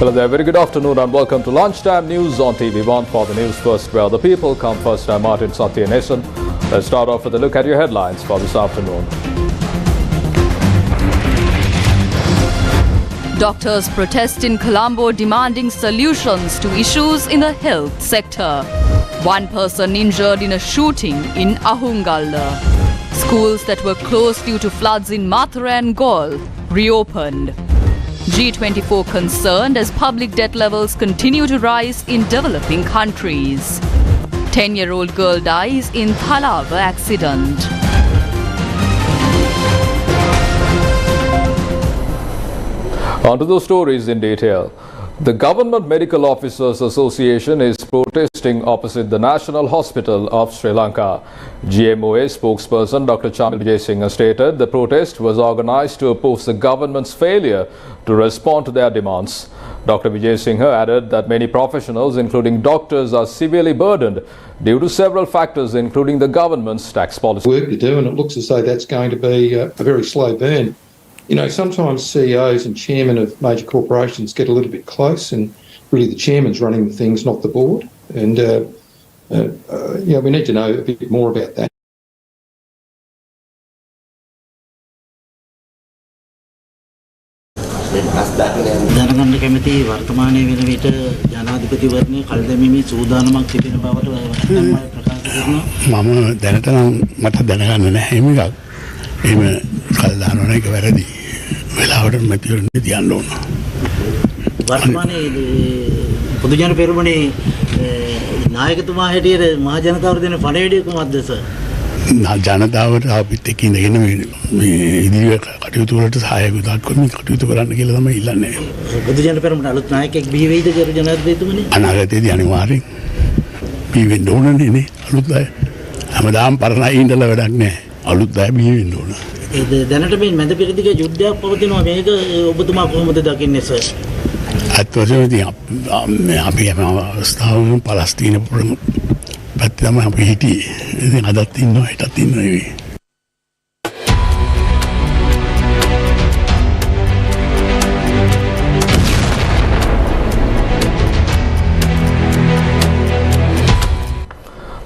Hello there, very good afternoon and welcome to Lunchtime News on TV1 for the news first where the people come first. I'm Martin Satya Nason. Let's start off with a look at your headlines for this afternoon. Doctors protest in Colombo demanding solutions to issues in the health sector. One person injured in a shooting in Ahungalla. Schools that were closed due to floods in Mathura and Galle reopened. G24 concerned as public debt levels continue to rise in developing countries. 10-year-old girl dies in Thalava accident. On to those stories in detail. The Government Medical Officers Association is protesting opposite the National Hospital of Sri Lanka. GMOA spokesperson Dr. Chamil Vijayasinghe stated the protest was organized to oppose the government's failure to respond to their demands. Dr. Vijayasinghe added that many professionals, including doctors, are severely burdened due to several factors, including the government's tax policy. Work to do, and it looks as though that's going to be a very slow burn. You know, sometimes CEOs and chairmen of major corporations get a little bit close, and really the chairman's running the things, not the board. And, we need to know a bit more about that. දැනගන්න කැමති වර්තමානයේ වෙන විට ජනාධිපතිවරණයේ කල්දැමීමේ සූදානමක් තිබෙන බවට මම ප්‍රකාශ කරනවා. මම දැනට නම් මට දැනගන්න නැහැ මේක. එහෙම කල් දානවන එක වැරදි. වෙලාවට මැතිවරණේ තියන්න ඕන. වර්තමානයේ පොදු ජන පෙරමුණේ නායකතුමා හැටියට මහ ජනතාවට දෙන පණිවිඩය කුමක්ද සර්? ජනතාවට අපිත් එක්ක ඉඳගෙන මේ ඉදිරිය කටයුතු වලට සහයෝගයක් කටයුතු කරන්න කියලා තමයි ඉල්ලන්නේ. පොදු ජන පෙරමුණ අලුත් නායකයෙක් බිහි වෙයිද කියලා ජනාධිපතිතුමනි? අනාගතයේදී අනිවාර්යෙන් බිහි වෙන්න ඕනනේ නේ අලුත් අය. හැමදාම පරණ අය ඉඳලා වැඩක් නැහැ. අලුත් අය බිහි වෙන්න ඕන. ඒ දැනට මේ මැද පෙරදිග යුද්ධයක් පවතිනවා මේක ඔබතුමා කොහොමද දකින්නේ සර්? අත්වශයෙන්දී අපි හැම අවස්ථාවකම පලස්තීන පැත්තේ තමයි අපි හිටියේ. ඉතින් අදත් ඉන්නවා හෙටත් ඉන්නවා නෙවෙයි.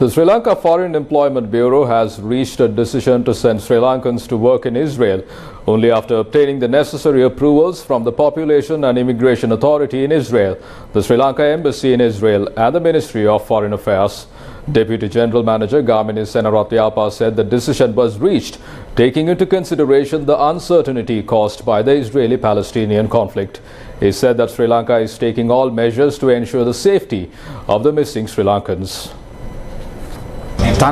The Sri Lanka Foreign Employment Bureau has reached a decision to send Sri Lankans to work in Israel only after obtaining the necessary approvals from the Population and Immigration Authority in Israel, the Sri Lanka Embassy in Israel and the Ministry of Foreign Affairs. Deputy General Manager Gamini Senaratyapa said the decision was reached taking into consideration the uncertainty caused by the Israeli-Palestinian conflict. He said that Sri Lanka is taking all measures to ensure the safety of the missing Sri Lankans. The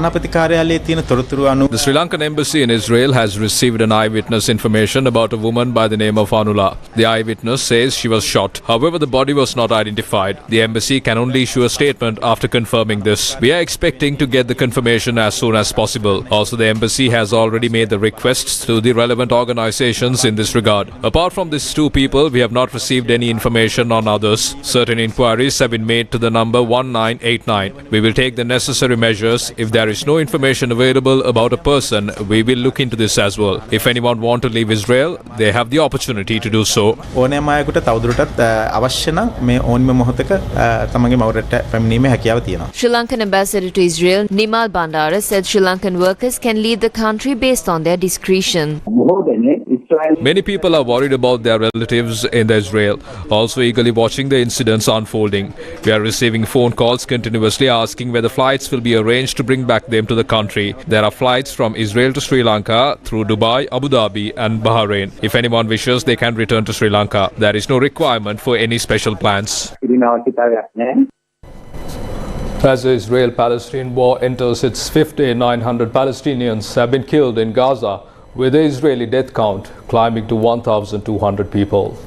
Sri Lankan embassy in Israel has received an eyewitness information about a woman by the name of Anula. The eyewitness says she was shot. However, the body was not identified. The embassy can only issue a statement after confirming this. We are expecting to get the confirmation as soon as possible. Also, the embassy has already made the requests to the relevant organizations in this regard. Apart from these two people, we have not received any information on others. Certain inquiries have been made to the number 1989. We will take the necessary measures. If there is no information available about a person, we will look into this as well. If anyone want to leave Israel, they have the opportunity to do so. Sri Lankan ambassador to Israel, Nimal Bandara, said Sri Lankan workers can leave the country based on their discretion. Many people are worried about their relatives in Israel, also eagerly watching the incidents unfolding. We are receiving phone calls continuously asking whether flights will be arranged to bring back them to the country. There are flights from Israel to Sri Lanka through Dubai, Abu Dhabi and Bahrain. If anyone wishes, they can return to Sri Lanka. There is no requirement for any special plans. As the Israel-Palestine war enters its fifth day, 900 Palestinians have been killed in Gaza, with the Israeli death count climbing to 1,200 people.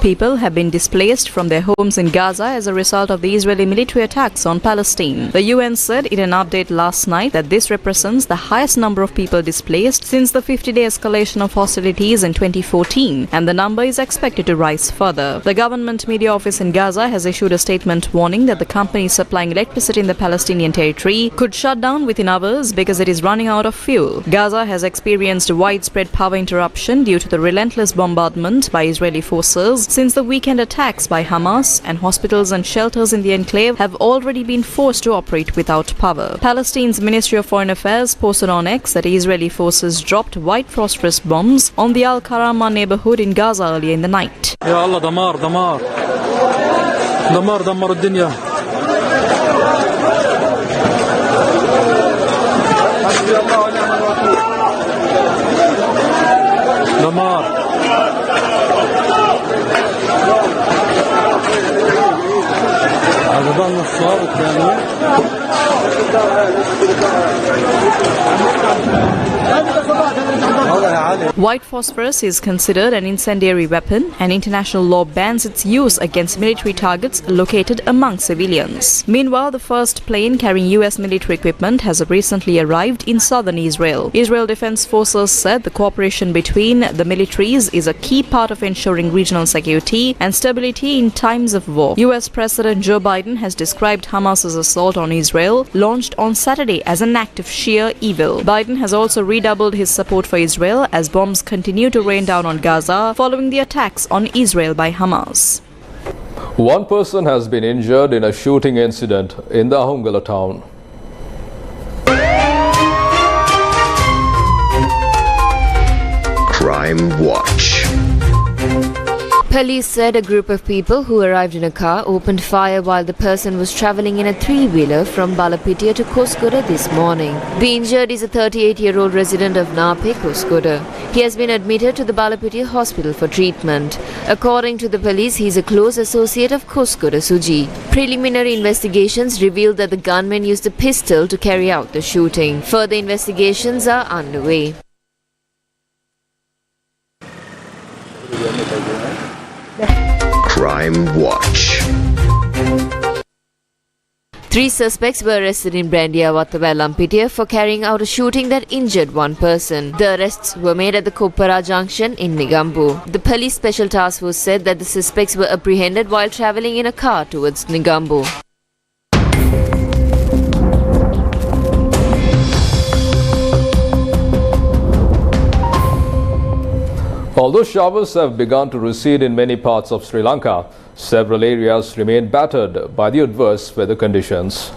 people have been displaced from their homes in Gaza as a result of the Israeli military attacks on Palestine. The UN said in an update last night that this represents the highest number of people displaced since the 50-day escalation of hostilities in 2014, and the number is expected to rise further. The government media office in Gaza has issued a statement warning that the company supplying electricity in the Palestinian territory could shut down within hours because it is running out of fuel. Gaza has experienced widespread power interruption due to the relentless bombardment by Israeli forces since the weekend attacks by Hamas, and hospitals and shelters in the enclave have already been forced to operate without power. Palestine's Ministry of Foreign Affairs posted on X that Israeli forces dropped white phosphorus bombs on the Al-Karama neighborhood in Gaza earlier in the night. يا الله دمار دمار دمار دمر الدنيا حسبي الله ونعم الوكيل دمار هذا ضل الصار الثاني White phosphorus is considered an incendiary weapon, and international law bans its use against military targets located among civilians. Meanwhile, the first plane carrying US military equipment has recently arrived in southern Israel. Israel Defense Forces said the cooperation between the militaries is a key part of ensuring regional security and stability in times of war. US President Joe Biden has described Hamas's assault on Israel, launched on Saturday, as an act of sheer evil. Biden has also redoubled his support for Israel as bombs continue to rain down on Gaza following the attacks on Israel by Hamas. One person has been injured in a shooting incident in the Ahungala town. Crime Watch. Police said a group of people who arrived in a car opened fire while the person was travelling in a three-wheeler from Balapitia to Koskoda this morning. The injured is a 38-year-old resident of Nape, Koskoda. He has been admitted to the Balapitia hospital for treatment. According to the police, he is a close associate of Koskoda Suji. Preliminary investigations revealed that the gunman used a pistol to carry out the shooting. Further investigations are underway. Crime Watch. 3 suspects were arrested in Brandiyawatta, Lampitia for carrying out a shooting that injured one person. The arrests were made at the Koppara junction in Negombo. The police special task force said that the suspects were apprehended while travelling in a car towards Negombo. Although showers have begun to recede in many parts of Sri Lanka, several areas remain battered by the adverse weather conditions.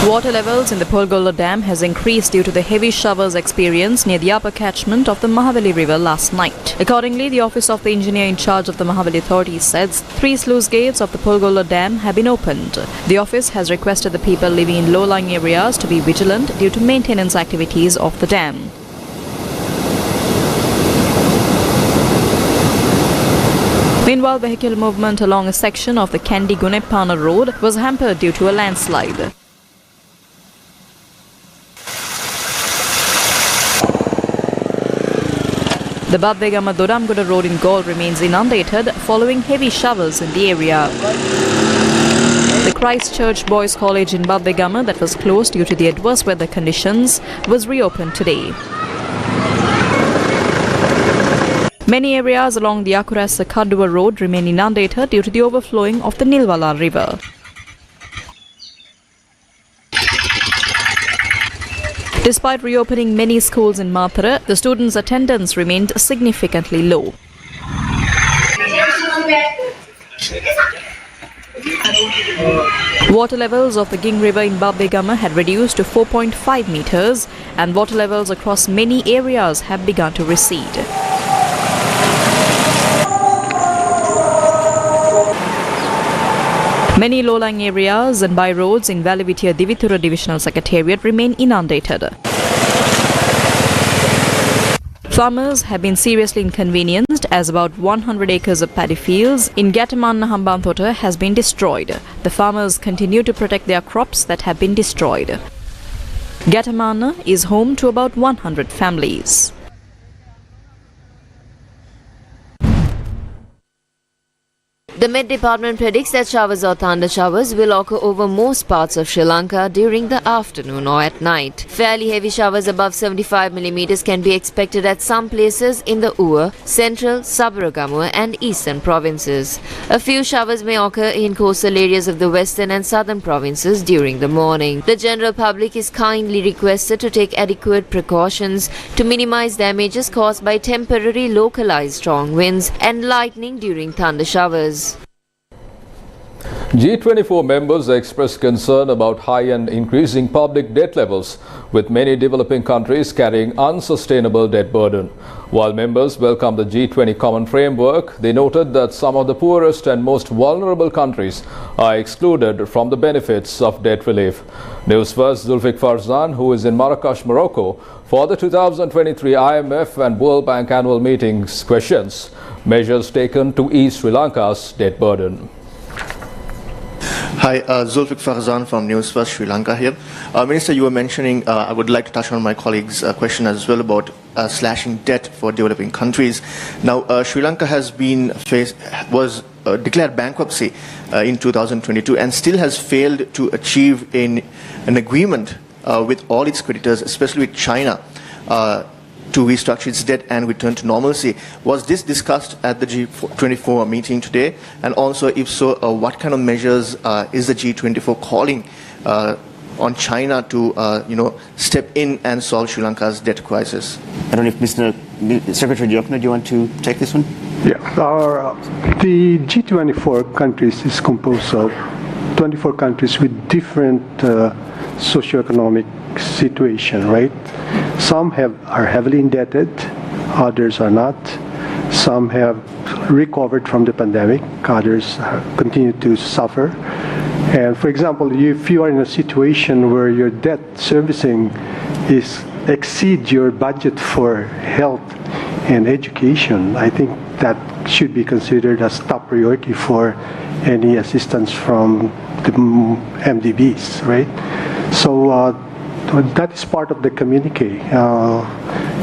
Water levels in the Polgolla Dam has increased due to the heavy showers experienced near the upper catchment of the Mahavali River last night. Accordingly, the office of the engineer in charge of the Mahavali authority says 3 sluice gates of the Polgolla Dam have been opened. The office has requested the people living in low-lying areas to be vigilant due to maintenance activities of the dam. Meanwhile, vehicle movement along a section of the Kandy Gunepana road was hampered due to a landslide. The Babbegama Doramgoda road in Galle remains inundated following heavy showers in the area. The Christchurch Boys College in Babbegama, that was closed due to the adverse weather conditions, was reopened today. Many areas along the Akurasa-Kadua road remain inundated due to the overflowing of the Nilwala river. Despite reopening many schools in Mathura, the students' attendance remained significantly low. Water levels of the Ging River in Babbegama had reduced to 4.5 meters, and water levels across many areas have begun to recede. Many low-lying areas and by roads in Valavitia Divitura Divisional Secretariat remain inundated. Farmers have been seriously inconvenienced as about 100 acres of paddy fields in Gatamanna Hambanthota has been destroyed. The farmers continue to protect their crops that have been destroyed. Gatamanna is home to about 100 families. The Met Department predicts that showers or thunder showers will occur over most parts of Sri Lanka during the afternoon or at night. Fairly heavy showers above 75 millimeters can be expected at some places in the Ua, Central, Sabaragamuwa and Eastern provinces. A few showers may occur in coastal areas of the Western and Southern provinces during the morning. The general public is kindly requested to take adequate precautions to minimize damages caused by temporary localized strong winds and lightning during thunder showers. G24 members expressed concern about high and increasing public debt levels, with many developing countries carrying unsustainable debt burden. While members welcomed the G20 common framework, they noted that some of the poorest and most vulnerable countries are excluded from the benefits of debt relief. News First Zulfikar Farzan, who is in Marrakesh, Morocco, for the 2023 IMF and World Bank annual meetings, questions measures taken to ease Sri Lanka's debt burden. Hi, Zulfikar Farzan from News First Sri Lanka here. Minister, you were mentioning, I would like to touch on my colleague's question as well about slashing debt for developing countries. Now, Sri Lanka was declared bankruptcy in 2022 and still has failed to achieve an agreement with all its creditors, especially with China, to restructure its debt and return to normalcy. Was this discussed at the G24 meeting today? And also, if so, what kind of measures is the G24 calling on China to, step in and solve Sri Lanka's debt crisis? I don't know if Mr. Secretary Jokna, do you want to take this one? Yeah, the G24 countries is composed of 24 countries with different socioeconomic situation, right? Some are heavily indebted, others are not. Some have recovered from the pandemic, others continue to suffer. And for example, if you are in a situation where your debt servicing exceeds your budget for health and education, I think that should be considered as top priority for any assistance from the MDBs, right? So that is part of the communique,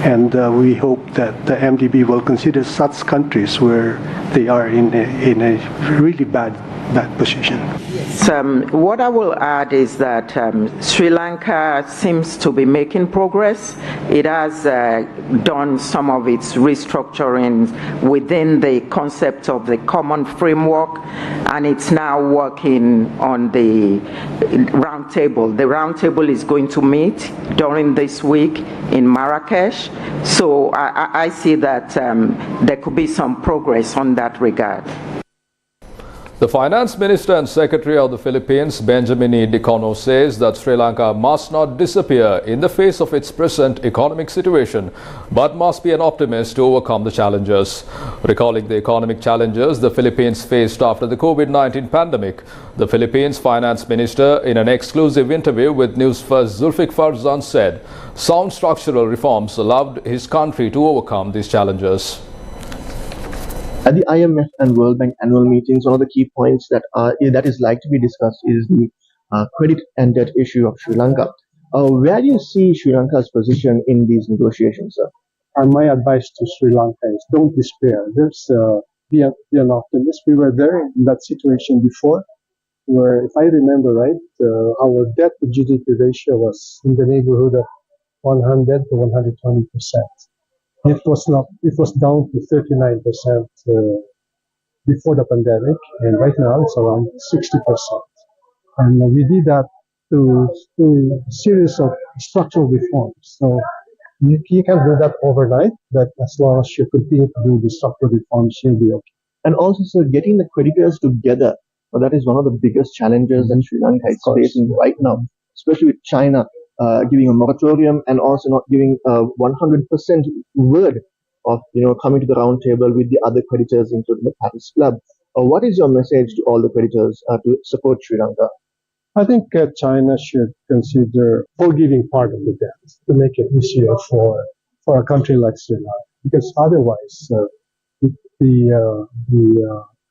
and we hope that the MDB will consider such countries where they are in a really bad position. What I will add is that Sri Lanka seems to be making progress. It has done some of its restructuring within the concept of the common framework, and it's now working on the roundtable. The roundtable is going to meet during this week in Marrakesh, so I see that there could be some progress on that regard. The Finance Minister and Secretary of the Philippines, Benjamin E. Dicono, says that Sri Lanka must not disappear in the face of its present economic situation, but must be an optimist to overcome the challenges. Recalling the economic challenges the Philippines faced after the COVID-19 pandemic, the Philippines Finance Minister, in an exclusive interview with News First Zulfikar Farzan, said sound structural reforms allowed his country to overcome these challenges. At the IMF and World Bank annual meetings, one of the key points that is like to be discussed is the credit and debt issue of Sri Lanka. Where do you see Sri Lanka's position in these negotiations, sir? And my advice to Sri Lanka is don't despair. Be an optimist. We were there in that situation before, where, if I remember right, our debt to GDP ratio was in the neighborhood of 100 to 120%. It was down to 39% before the pandemic, and right now it's around 60%. And we did that through a series of structural reforms. So you can do that overnight, but as long as you continue to do the structural reforms, you'll be okay. And also, sir, getting the creditors together, that is one of the biggest challenges that Sri Lanka is facing right now, especially with China giving a moratorium and also not giving 100% word of coming to the round table with the other creditors, including the Paris Club. What is your message to all the creditors to support Sri Lanka? I think China should consider forgiving part of the debt to make it easier for a country like Sri Lanka, because otherwise the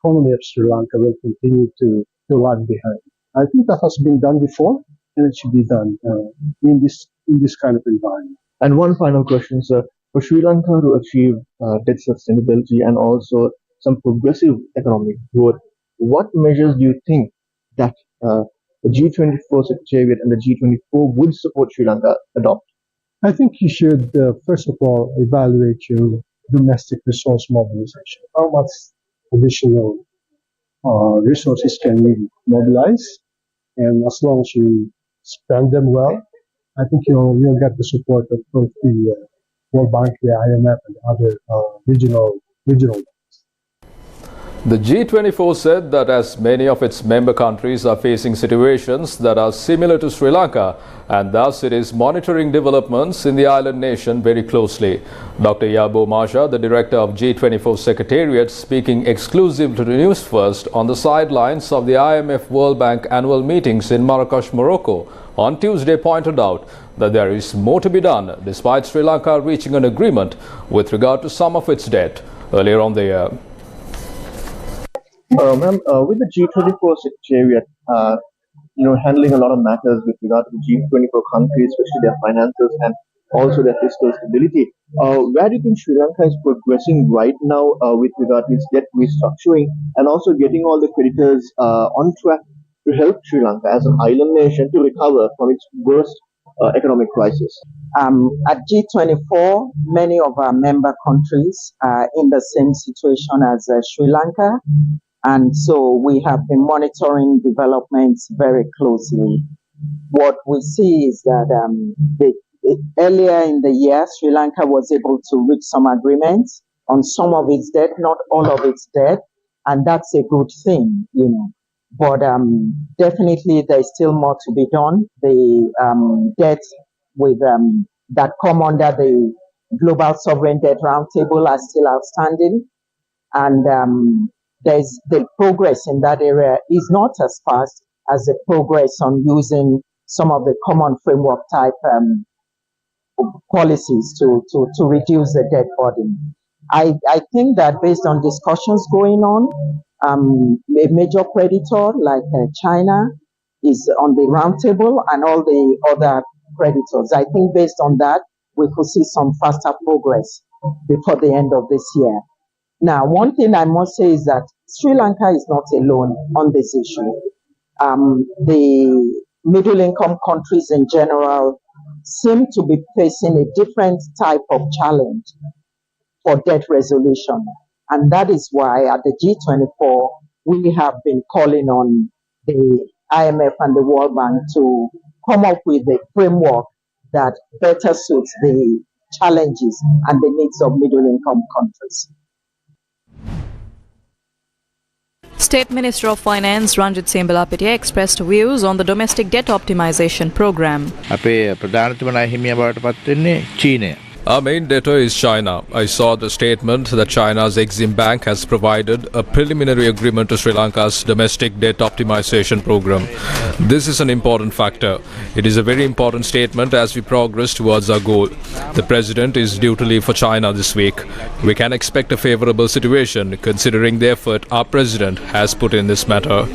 economy of Sri Lanka will continue to lag behind. I think that has been done before, and it should be done in this kind of environment. And one final question, sir. For Sri Lanka to achieve debt sustainability and also some progressive economic growth, what measures do you think that the G24 Secretariat and the G24 would support Sri Lanka adopt? I think you should, first of all, evaluate your domestic resource mobilization. How much additional resources can you mobilize? And as long as you spend them well, I think you'll get the support of both the World Bank, the IMF, and other regional. The G24 said that as many of its member countries are facing situations that are similar to Sri Lanka, and thus it is monitoring developments in the island nation very closely. Dr. Yabo Masha, the director of G24 Secretariat, speaking exclusive to the News First on the sidelines of the IMF World Bank annual meetings in Marrakesh, Morocco, on Tuesday pointed out that there is more to be done despite Sri Lanka reaching an agreement with regard to some of its debt earlier on the year. Ma'am, with the G24 Secretariat, handling a lot of matters with regard to the G24 countries, especially their finances and also their fiscal stability, where do you think Sri Lanka is progressing right now with regard to its debt restructuring and also getting all the creditors on track to help Sri Lanka as an island nation to recover from its worst economic crisis? At G24, many of our member countries are in the same situation as Sri Lanka. And so we have been monitoring developments very closely. What we see is that earlier in the year, Sri Lanka was able to reach some agreements on some of its debt, not all of its debt, and that's a good thing, But definitely there's still more to be done. The debt with that come under the Global Sovereign Debt Roundtable are still outstanding, and there's the progress in that area is not as fast as the progress on using some of the common framework type policies to reduce the debt burden. I think that based on discussions going on, a major creditor like China is on the roundtable and all the other creditors. I think based on that, we could see some faster progress before the end of this year. Now, one thing I must say is that Sri Lanka is not alone on this issue. The middle-income countries in general seem to be facing a different type of challenge for debt resolution. And that is why at the G24, we have been calling on the IMF and the World Bank to come up with a framework that better suits the challenges and the needs of middle-income countries. State Minister of Finance Ranjit Sembalapitia expressed views on the domestic debt optimization program. Our main debtor is China. I saw the statement that China's Exim Bank has provided a preliminary agreement to Sri Lanka's domestic debt optimization program. This is an important factor. It is a very important statement as we progress towards our goal. The President is due to leave for China this week. We can expect a favorable situation considering the effort our President has put in this matter.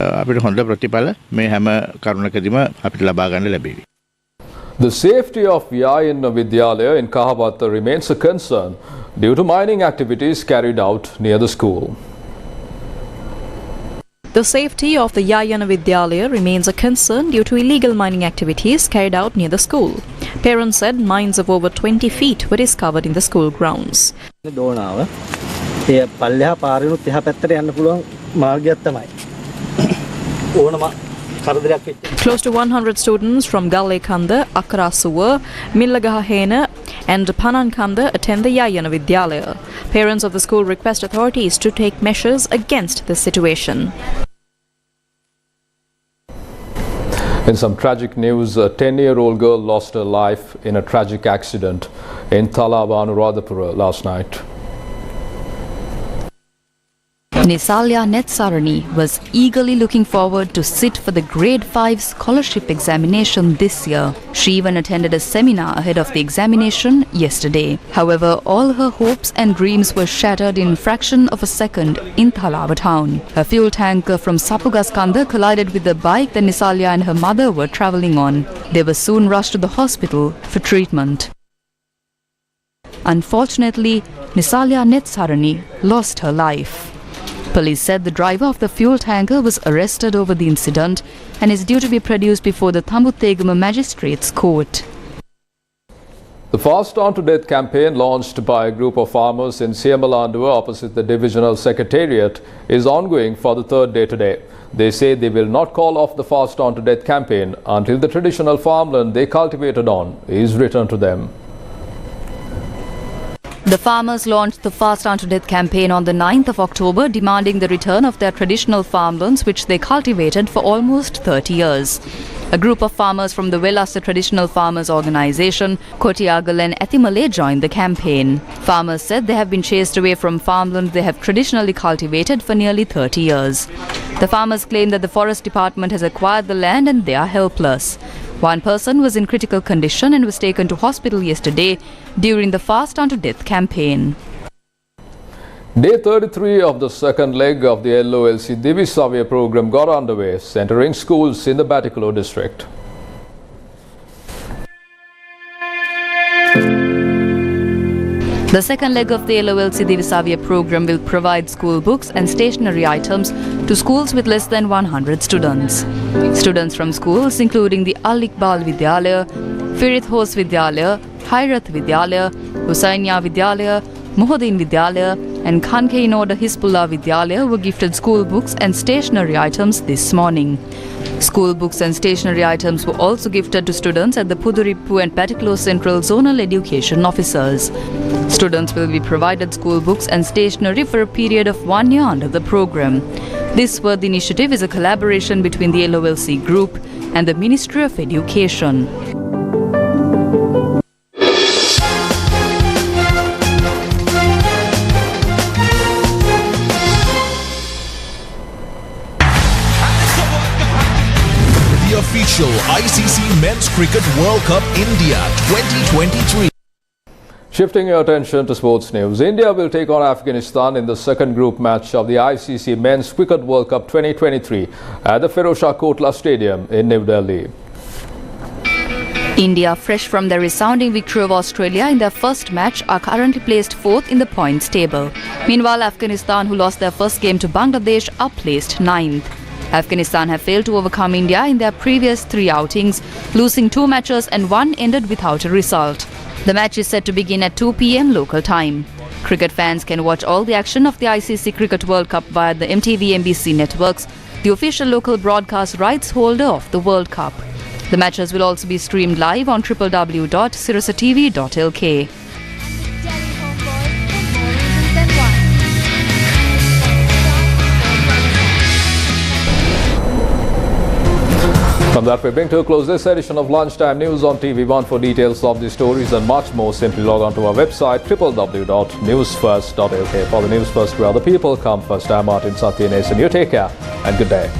The safety of Yayan Vidyalaya in Kahawatha remains a concern due to mining activities carried out near the school. The safety of the Yayana Vidyalaya remains a concern due to illegal mining activities carried out near the school. Parents said mines of over 20 feet were discovered in the school grounds. Close to 100 students from Gallekanda, Akarasuwa, Millagahahena and Panankanda attend the Yayana Vidyalaya. Parents of the school request authorities to take measures against this situation. In some tragic news, a 10-year-old girl lost her life in a tragic accident in Thalava, Anuradhapura last night. Nisalya Netsarani was eagerly looking forward to sit for the Grade 5 scholarship examination this year. She even attended a seminar ahead of the examination yesterday. However, all her hopes and dreams were shattered in a fraction of a second in Thalava town. A fuel tanker from Sapugaskanda collided with the bike that Nisalya and her mother were travelling on. They were soon rushed to the hospital for treatment. Unfortunately, Nisalya Netsarani lost her life. Police said the driver of the fuel tanker was arrested over the incident and is due to be produced before the Tambutegama Magistrates Court. The Fast On to Death campaign, launched by a group of farmers in Siamalanduwa opposite the Divisional Secretariat, is ongoing for the third day today. They say they will not call off the Fast On to Death campaign until the traditional farmland they cultivated on is returned to them. The farmers launched the Fast On to Death campaign on the 9th of October, demanding the return of their traditional farmlands which they cultivated for almost 30 years. A group of farmers from the Velasta Traditional Farmers Organization, Kotiagal and Ethimale, joined the campaign. Farmers said they have been chased away from farmland they have traditionally cultivated for nearly 30 years. The farmers claim that the Forest Department has acquired the land and they are helpless. One person was in critical condition and was taken to hospital yesterday during the Fast On to Death campaign. Day 33 of the second leg of the LOLC Divisavya program got underway, centering schools in the Batticaloa district. The second leg of the LOLC Divisavya program will provide school books and stationery items to schools with less than 100 students. Students from schools including the Al Iqbal Vidyalaya, Firith Hos Vidyalaya, Hayrath Vidyalaya, Husainia Vidyalaya, Muhuddin Vidyalaya and Khanke in Order Hizbullah Vidyalaya were gifted school books and stationery items this morning. School books and stationery items were also gifted to students at the Pudurippu and Batticaloa Central Zonal Education Officers. Students will be provided school books and stationery for a period of 1 year under the program. This Worth initiative is a collaboration between the LOLC Group and the Ministry of Education. Official ICC Men's Cricket World Cup India 2023. Shifting your attention to sports news, India will take on Afghanistan in the second group match of the ICC Men's Cricket World Cup 2023 at the Firozshah Kotla Stadium in New Delhi. India, fresh from their resounding victory of Australia in their first match, are currently placed fourth in the points table. Meanwhile, Afghanistan, who lost their first game to Bangladesh, are placed ninth. Afghanistan have failed to overcome India in their previous 3 outings, losing 2 matches and 1 ended without a result. The match is set to begin at 2 p.m. local time. Cricket fans can watch all the action of the ICC Cricket World Cup via the MTV NBC networks, the official local broadcast rights holder of the World Cup. The matches will also be streamed live on www.sirasatv.lk. From that, we bring to a close this edition of Lunchtime News on TV1. For details of these stories and much more, simply log on to our website www.newsfirst.lk. For the News First, where the people come first, I'm Martin Satyanesan. You take care and good day.